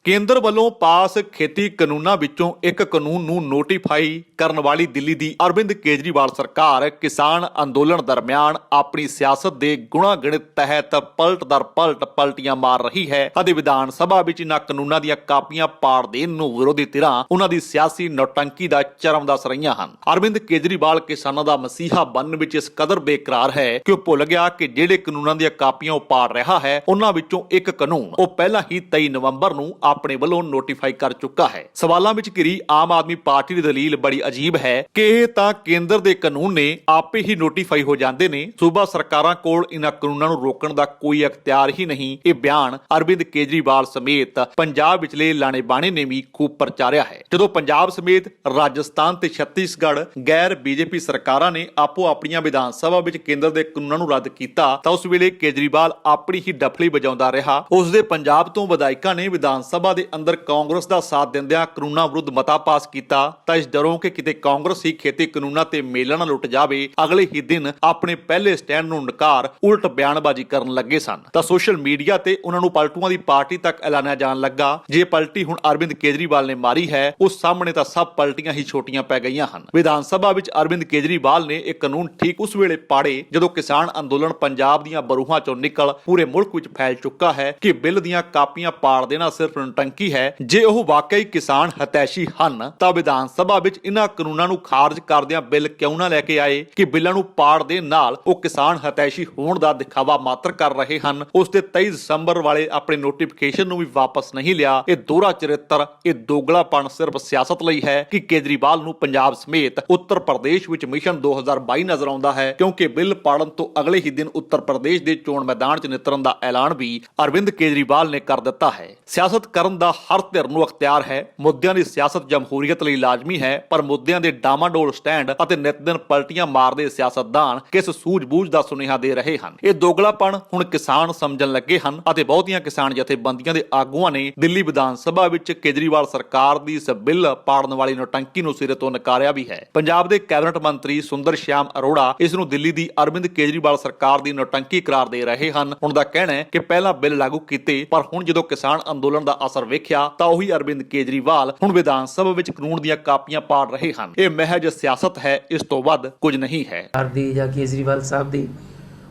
ਕੇਂਦਰ ਵੱਲੋਂ ਪਾਸ ਖੇਤੀ ਕਾਨੂੰਨਾਂ ਵਿੱਚੋਂ ਇੱਕ ਕਾਨੂੰਨ ਨੂੰ ਨੋਟੀਫਾਈ ਕਰਨ ਵਾਲੀ ਦਿੱਲੀ ਦੀ ਅਰਵਿੰਦ ਕੇਜਰੀਵਾਲ ਸਰਕਾਰ ਕਿਸਾਨ ਅੰਦੋਲਨ ਦਰਮਿਆਨ ਆਪਣੀ ਸਿਆਸਤ ਦੇ ਗੁਣਾਗਣਿਤ ਤਹਿਤ ਪਲਟ ਦਰ ਪਲਟ ਪਲਟੀਆਂ ਮਾਰ ਰਹੀ ਹੈ ਅਤੇ ਵਿਧਾਨ ਸਭਾ ਵਿੱਚ ਇਨ੍ਹਾਂ ਕਾਨੂੰਨਾਂ ਦੀਆਂ ਕਾਪੀਆਂ ਪਾੜ ਦੇਣ ਨੂੰ ਵਿਰੋਧੀ ਧਿਰਾਂ ਉਹਨਾਂ ਦੀ ਸਿਆਸੀ ਨੌਟੰਕੀ ਦਾ ਚਰਮ ਦੱਸ ਰਹੀਆਂ ਹਨ। ਅਰਵਿੰਦ ਕੇਜਰੀਵਾਲ ਕਿਸਾਨਾਂ ਦਾ ਮਸੀਹਾ ਬਣਨ ਵਿੱਚ ਇਸ ਕਦਰ ਬੇਕਰਾਰ ਹੈ ਕਿ ਉਹ ਭੁੱਲ ਗਿਆ ਕਿ ਜਿਹੜੇ ਕਾਨੂੰਨਾਂ ਦੀਆਂ ਕਾਪੀਆਂ ਉਹ ਪਾੜ ਰਿਹਾ ਹੈ ਉਹਨਾਂ ਵਿੱਚੋਂ ਇੱਕ ਕਾਨੂੰਨ ਉਹ ਪਹਿਲਾਂ ਹੀ 23 ਨਵੰਬਰ ਨੂੰ ਆਪਣੇ ਵੱਲੋਂ ਨੋਟੀਫਾਈ ਕਰ ਚੁੱਕਾ ਹੈ। ਸਵਾਲਾਂ ਵਿੱਚ ਘਿਰੀ ਆਮ ਆਦਮੀ ਪਾਰਟੀ ਦੀ ਦਲੀਲ ਬੜੀ ਅਜੀਬ ਹੈ ਕਿ ਇਹ ਤਾਂ ਕੇਂਦਰ ਦੇ ਕਾਨੂੰਨ ਨੇ ਆਪੇ ਹੀ ਨੋਟੀਫਾਈ ਹੋ ਜਾਂਦੇ ਨੇ, ਸੂਬਾ ਸਰਕਾਰਾਂ ਕੋਲ ਇਹਨਾਂ ਕਾਨੂੰਨਾਂ ਨੂੰ ਰੋਕਣ ਦਾ ਕੋਈ ਅਖਤਿਆਰ ਹੀ ਨਹੀਂ। ਇਹ ਬਿਆਨ ਅਰਵਿੰਦ ਕੇਜਰੀਵਾਲ ਸਮੇਤ ਪੰਜਾਬ ਵਿਚਲੇ ਲਾਣੇ ਬਾਣੇ ਨੇ ਵੀ ਖੂਬ ਪ੍ਰਚਾਰਿਆ ਹੈ। ਜਦੋਂ ਪੰਜਾਬ ਸਮੇਤ ਰਾਜਸਥਾਨ ਤੇ ਛੱਤੀਸਗੜ੍ਹ ਗੈਰ ਬੀਜੇਪੀ ਸਰਕਾਰਾਂ ਨੇ ਆਪੋ ਆਪਣੀਆਂ ਵਿਧਾਨ ਸਭਾ ਵਿੱਚ ਕੇਂਦਰ ਦੇ ਕਾਨੂੰਨਾਂ ਨੂੰ ਰੱਦ ਕੀਤਾ ਤਾਂ ਉਸ ਵੇਲੇ ਕੇਜਰੀਵਾਲ ਆਪਣੀ ਹੀ ਡਫਲੀ ਵਜਾਉਂਦਾ ਰਿਹਾ। ਉਸ ਦੇ ਪੰਜਾਬ ਤੋਂ ਵਿਧਾਇਕਾਂ ਨੇ ਵਿਧਾਨ ਸਭਾ ਦੇ ਅੰਦਰ ਕਾਂਗਰਸ ਦਾ ਸਾਥ ਦਿੰਦਿਆਂ ਕਾਨੂੰਨਾਂ ਵਿਰੁੱਧ ਮਤਾ ਪਾਸ ਕੀਤਾ ਤਾਂ ਇਸ ਡਰੋਂ ਕਿ ਕਿਤੇ ਕਾਂਗਰਸ ਹੀ ਖੇਤੀ ਕਾਨੂੰਨਾਂ ਤੇ ਮੇਲਾ ਨਾ ਲੁੱਟ ਜਾਵੇ ਅਗਲੇ ਹੀ ਦਿਨ ਆਪਣੇ ਪਹਿਲੇ ਸਟੈਂਡ ਨੂੰ ਨਕਾਰ ਉਲਟ ਬਿਆਨਬਾਜ਼ੀ ਕਰਨ ਲੱਗੇ ਸਨ ਤਾਂ ਸੋਸ਼ਲ ਮੀਡੀਆ ਤੇ ਉਹਨਾਂ ਨੂੰ ਪਲਟੂਆਂ ਦੀ ਪਾਰਟੀ ਤੱਕ ਐਲਾਨਿਆ ਜਾਣ ਲੱਗਾ। ਜੇ ਪਲਟੀ ਹੁਣ ਅਰਵਿੰਦ ਕੇਜਰੀਵਾਲ ਨੇ ਮਾਰੀ ਹੈ ਉਸ ਸਾਹਮਣੇ ਤਾਂ ਸਭ ਪਲਟੀਆਂ ਹੀ ਛੋਟੀਆਂ ਪੈ ਗਈਆਂ ਹਨ। ਵਿਧਾਨ ਸਭਾ ਵਿੱਚ ਅਰਵਿੰਦ ਕੇਜਰੀਵਾਲ ਨੇ ਇਹ ਕਾਨੂੰਨ ਠੀਕ ਉਸ ਵੇਲੇ ਪਾੜੇ ਜਦੋਂ ਕਿਸਾਨ ਅੰਦੋਲਨ ਪੰਜਾਬ ਦੀਆਂ ਬਰੂਹਾਂ ਚੋਂ ਨਿਕਲ ਪੂਰੇ ਮੁਲਕ ਵਿੱਚ ਫੈਲ ਚੁੱਕਾ ਹੈ ਕਿ ਬਿੱਲ ਦੀਆਂ ਕਾਪੀਆਂ ਪਾੜ ਦੇਣਾ ਸਿਰਫ ਨੌਟੰਕੀ ਹੈ। ਜੇ ਉਹ ਵਾਕਈ ਕਿਸਾਨ ਹਤੈਸ਼ੀ ਹਨ ਤਾਂ ਵਿਧਾਨ ਸਭਾ ਵਿੱਚ ਇਹਨਾਂ ਕਾਨੂੰਨਾਂ ਨੂੰ ਖਾਰਜ ਕਰਦਿਆਂ ਬਿੱਲ ਕਿਉਂ ਨਾ ਲੈ ਕੇ ਆਏ ਕਿ ਬਿੱਲਾਂ ਨੂੰ ਪਾੜ ਦੇਣ ਨਾਲ ਉਹ ਕਿਸਾਨ ਹਤੈਸ਼ੀ ਹੋਣ ਦਾ ਦਿਖਾਵਾ ਮਾਤਰ ਕਰ ਰਹੇ ਹਨ। ਉਸ ਦੇ 23 ਦਸੰਬਰ ਵਾਲੇ ਆਪਣੇ ਨੋਟੀਫਿਕੇਸ਼ਨ ਨੂੰ ਵੀ ਵਾਪਸ ਨਹੀਂ ਲਿਆ। ਇਹ ਦੋਹਰਾ ਚਰਿੱਤਰ, ਇਹ ਦੋਗਲਾਪਣ ਸਿਰਫ ਸਿਆਸਤ ਲਈ ਹੈ ਕਿ ਕੇਜਰੀਵਾਲ ਨੂੰ ਪੰਜਾਬ ਸਮੇਤ ਉੱਤਰ ਪ੍ਰਦੇਸ਼ ਵਿੱਚ ਮਿਸ਼ਨ 2022 ਨਜ਼ਰ ਆਉਂਦਾ ਹੈ ਕਿਉਂਕਿ ਬਿੱਲ ਪਾੜਨ ਤੋਂ ਅਗਲੇ ਹੀ ਦਿਨ ਉੱਤਰ ਪ੍ਰਦੇਸ਼ ਦੇ ਚੋਣ ਮੈਦਾਨ 'ਚ ਨਿਤਰਨ ਦਾ ਐਲਾਨ ਵੀ ਅਰਵਿੰਦ ਕੇਜਰੀਵਾਲ ਨੇ ਕਰ ਦਿੱਤਾ ਹੈ। ਸਿਆਸਤ ਕਰਨ ਦਾ ਹਰ ਧਿਰ ਨੂੰ ਅਖਤਿਆਰ ਹੈ। ਮੁੱਦਿਆਂ ਦੀ ਸਿਆਸਤ ਜਮਹੂਰੀਅਤ ਲਈ ਲਾਜ਼ਮੀ ਹੈ ਪਰ ਮੁੱਦਿਆਂ ਦੇ ਡਾਮਾਡੋਲ ਸਟੈਂਡ ਅਤੇ ਨਿਤ ਦਿਨ ਪਲਟੀਆਂ ਮਾਰਦੇ ਸਿਆਸਤਦਾਨ ਕਿਸ ਸੂਝ-ਬੂਝ ਦਾ ਸੁਨੇਹਾ ਦੇ ਰਹੇ ਹਨ। ਇਹ ਦੋਗਲਾਪਣ ਹੁਣ ਕਿਸਾਨ ਸਮਝਣ ਲੱਗੇ ਹਨ ਅਤੇ ਬਹੁਤੀਆਂ ਕਿਸਾਨ ਜਥੇਬੰਦੀਆਂ ਦੇ ਆਗੂਆਂ ਨੇ ਦਿੱਲੀ ਵਿਧਾਨ ਸਭਾ ਵਿੱਚ ਕੇਜਰੀਵਾਲ ਸਰਕਾਰ ਦੀ ਇਸ ਬਿੱਲ ਪਾੜਨ ਵਾਲੀ ਨੌਟੰਕੀ ਨੂੰ ਸਿਰੇ ਤੋਂ ਨਕਾਰਿਆ ਵੀ ਹੈ। ਪੰਜਾਬ ਦੇ ਕੈਬਨਿਟ ਮੰਤਰੀ ਸੁੰਦਰ ਸ਼ਿਆਮ ਅਰੋੜਾ ਇਸ ਨੂੰ ਦਿੱਲੀ ਦੀ ਅਰਵਿੰਦ ਕੇਜਰੀਵਾਲ ਸਰਕਾਰ ਦੀ ਨੌਟੰਕੀ ਕਰਾਰ ਦੇ ਰਹੇ ਹਨ। ਉਹਨਾਂ ਦਾ ਕਹਿਣਾ ਹੈ ਕਿ ਪਹਿਲਾਂ ਬਿੱਲ ਲਾਗੂ ਕੀਤੇ ਪਰ ਹੁਣ ਜਦੋਂ ਕਿਸਾਨ ਅੰਦੋਲਨ ਦਾ ਅਸਰ ਵੇਖਿਆ ਤਾਂ ਉਹੀ ਅਰਵਿੰਦ ਕੇਜਰੀਵਾਲ ਹੁਣ ਵਿਧਾਨ ਸਭਾ ਵਿੱਚ ਕਾਨੂੰਨ ਦੀਆਂ ਕਾਪੀਆਂ ਪਾੜ ਰਹੇ ਹਨ। ਇਹ ਮਹਿਜ ਸਿਆਸਤ ਹੈ, ਇਸ ਤੋਂ ਵੱਧ ਕੁਝ ਨਹੀਂ ਹੈ। ਦੀ ਜਾਂ ਕੇਜਰੀਵਾਲ ਸਾਹਿਬ ਦੀ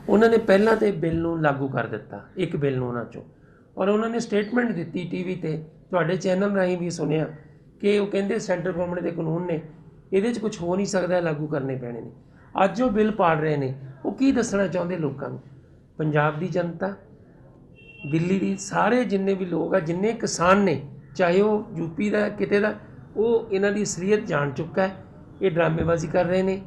ਉਹਨਾਂ ਨੇ ਪਹਿਲਾਂ ਤੇ ਬਿੱਲ ਨੂੰ ਲਾਗੂ ਕਰ ਦਿੱਤਾ, ਇੱਕ ਬਿੱਲ ਨੂੰ ਉਹਨਾਂ ਚੋਂ, ਔਰ ਉਹਨਾਂ ਨੇ ਸਟੇਟਮੈਂਟ ਦਿੱਤੀ ਟੀਵੀ ਤੇ, ਤੁਹਾਡੇ ਚੈਨਲ ਰਾਹੀਂ ਵੀ ਸੁਣਿਆ ਕਿ ਉਹ ਕਹਿੰਦੇ ਸੈਂਟਰ ਗਵਰਨਮੈਂਟ ਦੇ ਕਾਨੂੰਨ ਨੇ, ਇਹਦੇ 'ਚ ਕੁਝ ਹੋ ਨਹੀਂ ਸਕਦਾ, ਲਾਗੂ ਕਰਨੇ ਪੈਣੇ ਨੇ। ਅੱਜ ਉਹ ਬਿੱਲ ਪਾੜ ਰਹੇ ਨੇ, ਉਹ ਕੀ ਦੱਸਣਾ ਚਾਹੁੰਦੇ ਲੋਕਾਂ ਨੂੰ? ਪੰਜਾਬ ਦੀ ਜਨਤਾ, ਦਿੱਲੀ ਦੀ ਸਾਰੇ ਜਿੰਨੇ ਵੀ ਲੋਕ ਆ, ਜਿੰਨੇ ਕਿਸਾਨ ਨੇ, ਚਾਹੇ ਉਹ ਯੂਪੀ ਦਾ ਕਿਤੇ ਦਾ, ਉਹ ਇਹਨਾਂ ਦੀ ਅਸਲੀਅਤ ਜਾਣ ਚੁੱਕਾ ਹੈ। ਇਹ ਡਰਾਮੇਬਾਜ਼ੀ ਕਰ ਰਹੇ ਨੇ।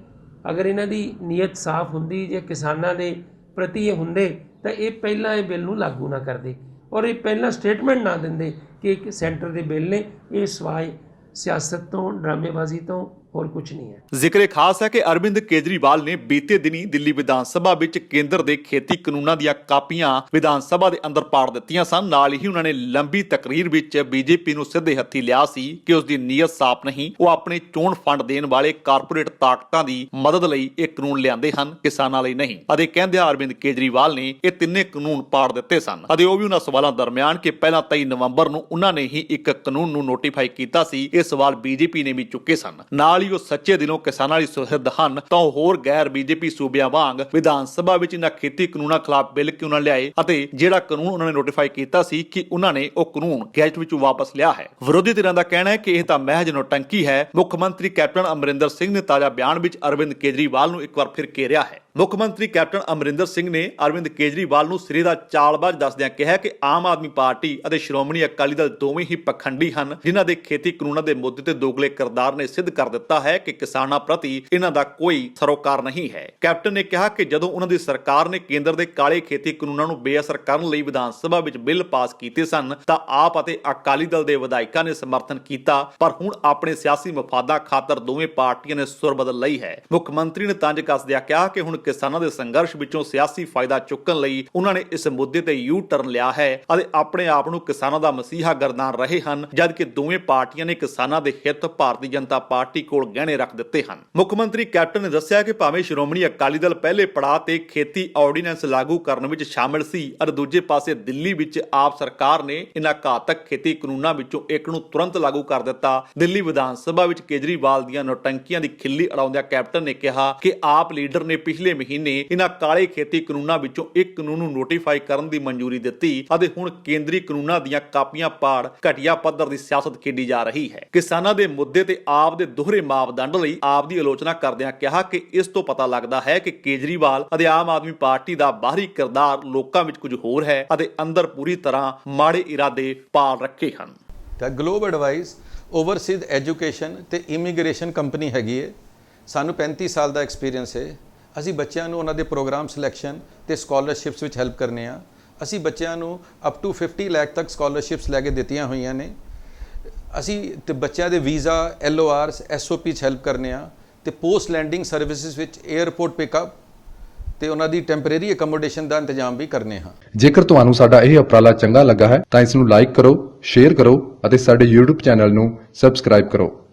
ਅਗਰ ਇਹਨਾਂ ਦੀ ਨੀਅਤ ਸਾਫ਼ ਹੁੰਦੀ, ਜੇ ਕਿਸਾਨਾਂ ਦੇ ਪ੍ਰਤੀ ਇਹ ਹੁੰਦੇ ਤਾਂ ਇਹ ਪਹਿਲਾਂ ਇਹ ਬਿੱਲ ਨੂੰ ਲਾਗੂ ਨਾ ਕਰਦੇ ਔਰ ਇਹ ਪਹਿਲਾਂ ਸਟੇਟਮੈਂਟ ਨਾ ਦਿੰਦੇ ਕਿ ਇੱਕ ਸੈਂਟਰ ਦੇ ਬਿੱਲ ਨੇ। ਇਹ ਸਿਵਾਏ ਸਿਆਸਤ ਤੋਂ, ਡਰਾਮੇਬਾਜ਼ੀ ਤੋਂ ਹੋਰ ਕੁਝ ਨਹੀਂ ਹੈ। ਜ਼ਿਕਰੇ ਖਾਸ ਹੈ ਕਿ ਅਰਵਿੰਦ ਕੇਜਰੀਵਾਲ ਨੇ ਬੀਤੇ ਦਿਨੀ ਦਿੱਲੀ ਵਿਧਾਨ ਸਭਾ ਵਿੱਚ ਕੇਂਦਰ ਦੇ ਖੇਤੀ ਕਾਨੂੰਨਾਂ ਦੀਆਂ ਕਾਪੀਆਂ ਵਿਧਾਨ ਸਭਾ ਦੇ ਅੰਦਰ ਪਾੜ ਦਿੱਤੀਆਂ ਸਨ। ਨਾਲ ਹੀ ਉਹਨਾਂ ਨੇ ਲੰਬੀ ਤਕਰੀਰ ਵਿੱਚ ਬੀਜੇਪੀ ਨੂੰ ਸਿੱਧੇ ਹੱਥੀ ਲਿਆ ਸੀ ਕਿ ਉਸ ਦੀ ਨੀਅਤ ਸਾਫ਼ ਨਹੀਂ, ਉਹ ਆਪਣੇ ਚੋਣ ਫੰਡ ਦੇਣ ਵਾਲੇ ਕਾਰਪੋਰੇਟ ਤਾਕਤਾਂ ਦੀ ਮਦਦ ਲਈ ਇਹ ਕਾਨੂੰਨ ਲਿਆਂਦੇ ਹਨ, ਕਿਸਾਨਾਂ ਲਈ ਨਹੀਂ। ਅਤੇ ਕਹਿੰਦਿਆਂ ਅਰਵਿੰਦ ਕੇਜਰੀਵਾਲ ਨੇ ਇਹ ਤਿੰਨੇ ਕਾਨੂੰਨ ਪਾੜ ਦਿੱਤੇ ਸਨ ਅਤੇ ਉਹ ਵੀ ਉਹਨਾਂ ਸਵਾਲਾਂ ਦਰਮਿਆਨ ਕਿ ਪਹਿਲਾਂ 23 ਨਵੰਬਰ ਨੂੰ ਉਹਨਾਂ ਨੇ ਹੀ ਇੱਕ ਕਾਨੂੰਨ ਨੂੰ ਨੋਟੀਫਾਈ ਕੀਤਾ ਸੀ। ਇਹ ਸਵਾਲ ਬੀਜੇਪੀ ਨੇ ਵੀ ਚੁੱਕੇ ਸਨ। ਨਾਲ ਹੀ ਉਹ ਸੱਚੇ ਦਿਲੋਂ ਕਿਸਾਨਾਂ ਲਈ ਸੁਹਿਰਦ ਹਨ ਤਾਂ ਹੋਰ ਗੈਰ ਬੀਜੇਪੀ ਸੂਬਿਆਂ ਵਾਂਗ ਵਿਧਾਨ ਸਭਾ ਵਿੱਚ ਇਹਨਾਂ ਖੇਤੀ ਕਾਨੂੰਨਾਂ ਖਿਲਾਫ ਬਿੱਲ ਕਿਉਂ ਨਾ ਲਿਆਏ ਅਤੇ ਜਿਹੜਾ ਕਾਨੂੰਨ ਉਹਨਾਂ ਨੇ ਨੋਟੀਫਾਈ ਕੀਤਾ ਸੀ ਕਿ ਉਹਨਾਂ ਨੇ ਉਹ ਕਾਨੂੰਨ ਗੈਜ਼ਟ ਵਿੱਚੋਂ ਵਾਪਸ ਲਿਆ ਹੈ। ਵਿਰੋਧੀ ਧਿਰਾਂ ਦਾ ਕਹਿਣਾ ਹੈ ਕਿ ਇਹ ਤਾਂ ਮਹਿਜ ਨੌਟੰਕੀ ਹੈ। ਮੁੱਖ ਮੰਤਰੀ ਕੈਪਟਨ ਅਮਰਿੰਦਰ ਸਿੰਘ ਨੇ ਤਾਜ਼ਾ ਬਿਆਨ ਵਿੱਚ ਅਰਵਿੰਦ ਕੇਜਰੀਵਾਲ ਨੂੰ ਇੱਕ ਵਾਰ ਫਿਰ ਘੇਰਿਆ ਹੈ। ਮੁੱਖ ਮੰਤਰੀ ਕੈਪਟਨ ਅਮਰਿੰਦਰ ਸਿੰਘ ਨੇ ਅਰਵਿੰਦ ਕੇਜਰੀਵਾਲ ਨੂੰ ਸਿਰੇ ਦਾ ਚਾਲਬਾਜ਼ ਦੱਸਦਿਆਂ ਕਿਹਾ ਕਿ ਆਮ ਆਦਮੀ ਪਾਰਟੀ ਅਤੇ ਸ਼੍ਰੋਮਣੀ ਅਕਾਲੀ ਦਲ ਦੋਵੇਂ ਹੀ ਪਖੰਡੀ ਹਨ, ਜਿਨ੍ਹਾਂ ਦੇ ਖੇਤੀ ਕਾਨੂੰਨਾਂ ਦੇ ਮੁੱਦੇ ਤੇ ਦੋਗਲੇ ਕਿਰਦਾਰ ਨੇ ਸਿੱਧ ਕਰ ਦਿੱਤਾ ਹੈ ਕਿ ਕਿਸਾਨਾਂ ਪ੍ਰਤੀ ਇਹਨਾਂ ਦਾ ਕੋਈ ਸਰੋਕਾਰ ਨਹੀਂ ਹੈ। ਕੈਪਟਨ ਨੇ ਕਿਹਾ ਕਿ ਜਦੋਂ ਉਹਨਾਂ ਦੀ ਸਰਕਾਰ ਨੇ ਕੇਂਦਰ ਦੇ ਕਾਲੇ ਖੇਤੀ ਕਾਨੂੰਨਾਂ ਨੂੰ ਬੇਅਸਰ ਕਰਨ ਲਈ ਵਿਧਾਨ ਸਭਾ ਵਿੱਚ ਬਿੱਲ ਪਾਸ ਕੀਤੇ ਸਨ ਤਾਂ ਆਪ ਅਤੇ ਅਕਾਲੀ ਦਲ ਦੇ ਵਿਧਾਇਕਾਂ ਨੇ ਸਮਰਥਨ ਕੀਤਾ, ਪਰ ਹੁਣ ਆਪਣੇ ਸਿਆਸੀ ਮਫਾਦਾਂ ਖਾਤਰ ਦੋਵੇਂ ਪਾਰਟੀਆਂ ਨੇ ਸੁਰ ਬਦਲ ਲਈ ਹੈ। ਮੁੱਖ ਮੰਤਰੀ ਨੇ ਤੰਜ ਕੱਸਦਿਆਂ ਕਿਹਾ ਕਿ ਹੁਣ ਕਿਸਾਨਾਂ ਦੇ ਸੰਘਰਸ਼ ਵਿੱਚੋਂ ਸਿਆਸੀ ਫਾਇਦਾ ਚੁੱਕਣ ਲਈ ਉਹਨਾਂ ਨੇ ਇਸ ਮੁੱਦੇ ਤੇ ਯੂ ਟਰਨ ਲਿਆ ਹੈ ਅਤੇ ਆਪਣੇ ਆਪ ਨੂੰ ਕਿਸਾਨਾਂ ਦਾ ਮਸੀਹਾ ਗਰਦਾਨ ਰਹੇ ਹਨ, ਜਦਕਿ ਦੋਵੇਂ ਪਾਰਟੀਆਂ ਨੇ ਕਿਸਾਨਾਂ ਦੇ ਹਿੱਤ ਭਾਰਤੀ ਜਨਤਾ ਪਾਰਟੀ ਕੋਲ ਗਹਿਣੇ ਰੱਖ ਦਿੱਤੇ ਹਨ। ਮੁੱਖ ਮੰਤਰੀ ਕੈਪਟਨ ਨੇ ਦੱਸਿਆ ਕਿ ਭਾਵੇਂ ਸ਼੍ਰੋਮਣੀ ਅਕਾਲੀ ਦਲ ਪਹਿਲੇ ਪੜਾਅ ਤੇ ਖੇਤੀ ਆਰਡੀਨੈਂਸ ਲਾਗੂ ਕਰਨ ਵਿੱਚ ਸ਼ਾਮਿਲ ਸੀ ਅਤੇ ਦੂਜੇ ਪਾਸੇ ਦਿੱਲੀ ਵਿੱਚ ਆਪ ਸਰਕਾਰ ਨੇ ਇਨ੍ਹਾਂ ਘਾਤਕ ਖੇਤੀ ਕਾਨੂੰਨਾਂ ਵਿੱਚੋਂ ਇੱਕ ਨੂੰ ਤੁਰੰਤ ਲਾਗੂ ਕਰ ਦਿੱਤਾ। ਦਿੱਲੀ ਵਿਧਾਨ ਸਭਾ ਵਿੱਚ ਕੇਜਰੀਵਾਲ ਦੀਆਂ ਨੌਟੰਕੀਆਂ ਦੀ ਖਿੱਲੀ ਉਡਾਉਂਦਿਆਂ ਕੈਪਟਨ ਨੇ ਕਿਹਾ ਕਿ ਆਪ ਲੀਡਰ ਨੇ ਪਿਛਲੇ ਮਹੀਨੇ ਇਨ੍ਹਾਂ ਕਾਲੇ ਖੇਤੀ ਕਾਨੂੰਨਾਂ ਵਿੱਚੋਂ ਇੱਕ ਕਾਨੂੰਨ ਨੂੰ ਨੋਟੀਫਾਈ ਕਰਨ ਦੀ ਮਨਜ਼ੂਰੀ ਦਿੱਤੀ ਅਤੇ ਹੁਣ ਕੇਂਦਰੀ ਕਾਨੂੰਨਾਂ ਦੀਆਂ ਕਾਪੀਆਂ ਪਾੜ ਘਟੀਆ ਪੱਧਰ ਦੀ ਸਿਆਸਤ ਖੇਡੀ ਜਾ ਰਹੀ ਹੈ। ਕਿਸਾਨਾਂ ਦੇ ਮੁੱਦੇ ਤੇ ਆਪ ਦੇ ਦੋਹਰੇ ਮਾਪਦੰਡ ਲਈ ਆਪ ਦੀ ਆਲੋਚਨਾ ਕਰਦਿਆਂ ਕਿਹਾ ਕਿ ਇਸ ਤੋਂ ਪਤਾ ਲੱਗਦਾ ਹੈ ਕਿ ਕੇਜਰੀਵਾਲ ਅਤੇ ਆਮ ਆਦਮੀ ਪਾਰਟੀ ਦਾ ਬਾਹਰੀ ਕਿਰਦਾਰ ਲੋਕਾਂ ਵਿੱਚ ਕੁਝ ਹੋਰ ਹੈ ਅਤੇ ਅੰਦਰ ਪੂਰੀ ਤਰ੍ਹਾਂ ਮਾੜੇ ਇਰਾਦੇ ਪਾਲ ਰੱਖੇ ਹਨ। ਤਾਂ ਗਲੋਬ ਐਡਵਾਈਸ ਓਵਰਸੀਜ਼ ਐਜੂਕੇਸ਼ਨ ਤੇ ਇਮੀਗ੍ਰੇਸ਼ਨ ਕੰਪਨੀ ਹੈਗੀ ਹੈ। ਸਾਨੂੰ 35 ਸਾਲ ਦਾ ਐਕਸਪੀਰੀਅੰਸ ਹੈ। ਅਸੀਂ ਬੱਚਿਆਂ ਨੂੰ ਉਹਨਾਂ ਦੇ ਪ੍ਰੋਗਰਾਮ ਸਿਲੈਕਸ਼ਨ ਤੇ ਸਕਾਲਰਸ਼ਿਪਸ ਵਿੱਚ ਹੈਲਪ ਕਰਨੇ ਆ। ਅਸੀਂ ਬੱਚਿਆਂ ਨੂੰ ਅਪ ਟੂ 50 ਲੱਖ ਤੱਕ ਸਕਾਲਰਸ਼ਿਪਸ ਲੈ ਕੇ ਦਿੱਤੀਆਂ ਹੋਈਆਂ ਨੇ। ਅਸੀਂ ਤੇ ਬੱਚਿਆਂ ਦੇ ਵੀਜ਼ਾ LORs SOP 'ਚ ਹੈਲਪ ਕਰਨੇ ਆ ਤੇ ਪੋਸਟ ਲੈਂਡਿੰਗ ਸਰਵਿਸਿਜ਼ ਵਿੱਚ 에ਅਰਪੋਰਟ ਪਿਕਅਪ ਤੇ ਉਹਨਾਂ ਦੀ ਟੈਂਪਰੇਰੀ ਅਕਮੋਡੇਸ਼ਨ ਦਾ ਇੰਤਜ਼ਾਮ ਵੀ ਕਰਨੇ ਹਾਂ। ਜੇਕਰ ਤੁਹਾਨੂੰ ਸਾਡਾ ਇਹ ਉਪਰਾਲਾ ਚੰਗਾ ਲੱਗਾ ਹੈ ਤਾਂ ਇਸ ਨੂੰ ਲਾਈਕ ਕਰੋ, ਸ਼ੇਅਰ ਕਰੋ ਅਤੇ ਸਾਡੇ YouTube ਚੈਨਲ ਨੂੰ ਸਬਸਕ੍ਰਾਈਬ ਕਰੋ।